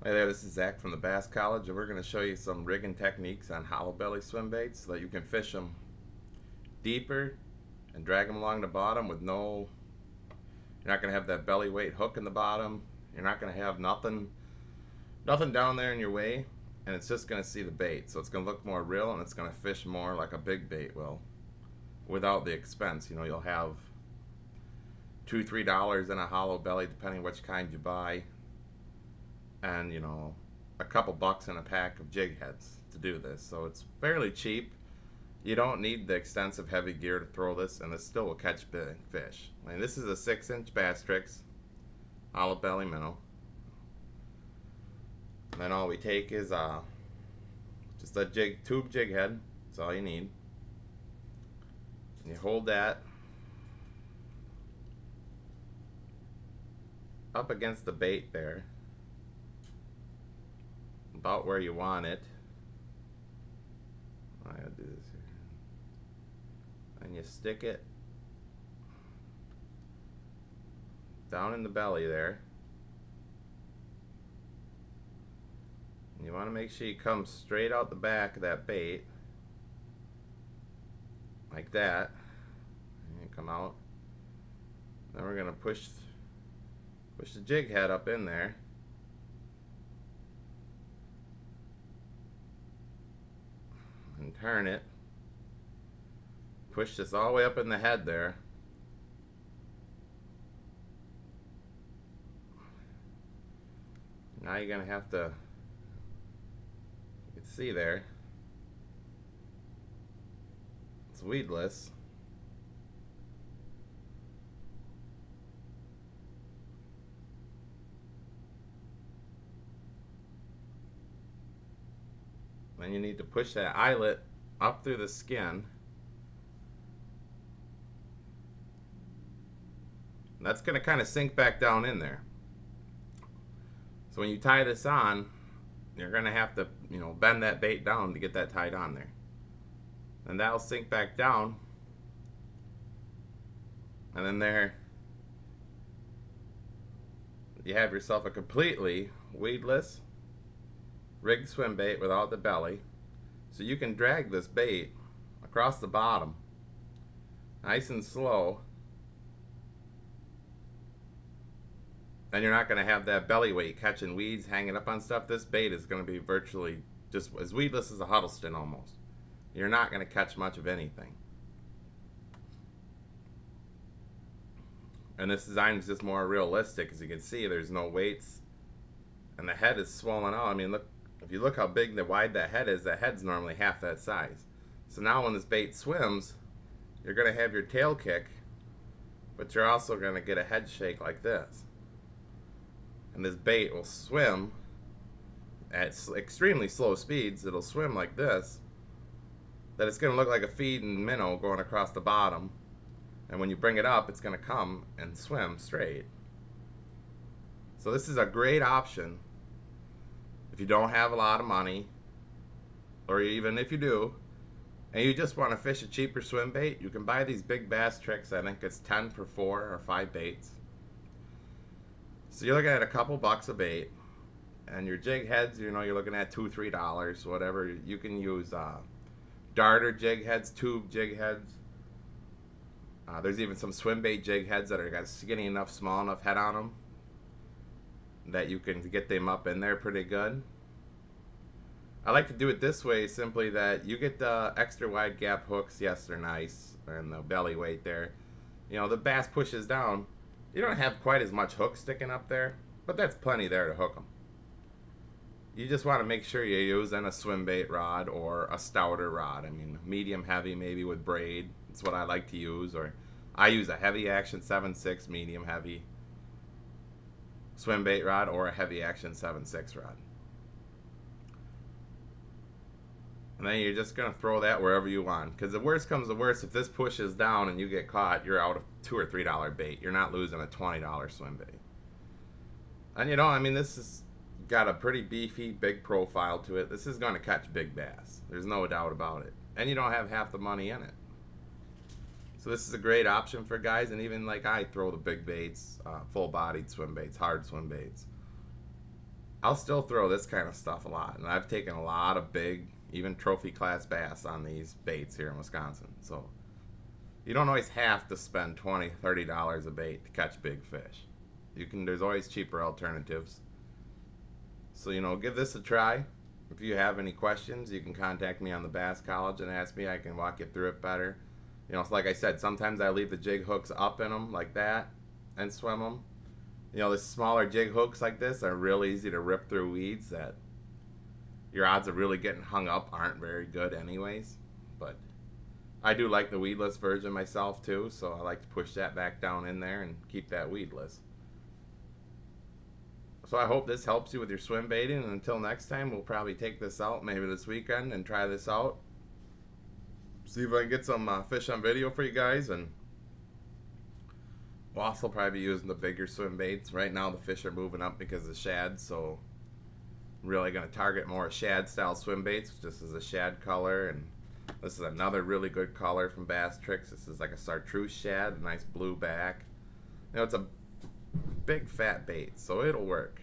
Hey there, this is Zach from the Bass College, and we're going to show you some rigging techniques on hollow belly swim baits so that you can fish them deeper and drag them along the bottom with you're not going to have that belly weight hook in the bottom. You're not going to have nothing down there in your way, and it's just going to see the bait. So it's going to look more real, and it's going to fish more like a big bait will without the expense. You'll have $2, $3 in a hollow belly, depending which kind you buy, and a couple bucks in a pack of jig heads to do this. So it's fairly cheap. You don't need the extensive heavy gear to throw this, and this still will catch big fish. I mean, this is a 6-inch Bass Tricks hollow belly minnow. And then all we take is just a tube jig head. That's all you need. And you hold that up against the bait there, about where you want it. I gotta do this here. And you stick it down in the belly there. And you want to make sure you come straight out the back of that bait, like that. And you come out. Then we're gonna push the jig head up in there. And turn it. Push this all the way up in the head there. Now you're gonna have to, you can see there, it's weedless. Then you need to push that eyelet up through the skin. And that's going to kind of sink back down in there. So when you tie this on, you're going to have to, bend that bait down to get that tied on there. And that'll sink back down. And then there, you have yourself a completely weedless rigged swim bait without the belly. So you can drag this bait across the bottom nice and slow, and you're not going to have that belly weight catching weeds, hanging up on stuff. This bait is going to be virtually just as weedless as a Huddleston almost. You're not going to catch much of anything. And this design is just more realistic. As you can see, there's no weights, and the head is swollen out. I mean, look, if you look how big and wide that head's normally half that size. So now when this bait swims, you're going to have your tail kick, but you're also going to get a head shake like this. And this bait will swim at extremely slow speeds. It'll swim like this, that it's going to look like a feeding minnow going across the bottom. And when you bring it up, it's going to come and swim straight. So this is a great option if you don't have a lot of money, or even if you do, and you just want to fish a cheaper swim bait. You can buy these big Bass Tricks. I think it's 10 for 4 or 5 baits. So you're looking at a couple bucks a bait, and your jig heads, you're looking at $2, $3, whatever. You can use darter jig heads, tube jig heads. There's even some swim bait jig heads that are got skinny enough, small enough head on them that you can get them up in there pretty good. I like to do it this way, simply that you get the extra wide gap hooks. Yes, they're nice, and the belly weight there. The bass pushes down. You don't have quite as much hook sticking up there, but that's plenty there to hook them. You just want to make sure you're using a swim bait rod or a stouter rod. I mean, medium heavy maybe with braid. That's what I like to use. Or I use a heavy action 7.6 medium heavy swim bait rod, or a heavy action 7.6 rod. And then you're just going to throw that wherever you want. Because the worst comes to worst, if this pushes down and you get caught, you're out of $2 or $3 bait. You're not losing a $20 swim bait. And I mean, this has got a pretty beefy, big profile to it. This is going to catch big bass. There's no doubt about it. And you don't have half the money in it. So this is a great option for guys, and even like I throw the big baits, full-bodied swim baits, hard swim baits. I'll still throw this kind of stuff a lot, and I've taken a lot of big, even trophy class bass on these baits here in Wisconsin. So you don't always have to spend $20, $30 a bait to catch big fish. You can. There's always cheaper alternatives. So give this a try. If you have any questions, you can contact me on the Bass College and ask me. I can walk you through it better. Like I said, sometimes I leave the jig hooks up in them like that and swim them. The smaller jig hooks like this are real easy to rip through weeds that your odds of really getting hung up aren't very good anyways. But I do like the weedless version myself too, so I like to push that back down in there and keep that weedless. So I hope this helps you with your swim baiting, and until next time, we'll probably take this out maybe this weekend and try this out. See if I can get some fish on video for you guys, and we'll also probably be using the bigger swim baits. Right now the fish are moving up because of shad, so I'm really going to target more shad style swim baits. This is a shad color, and this is another really good color from Bass Tricks. This is like a chartreuse shad, a nice blue back. It's a big fat bait, so it'll work.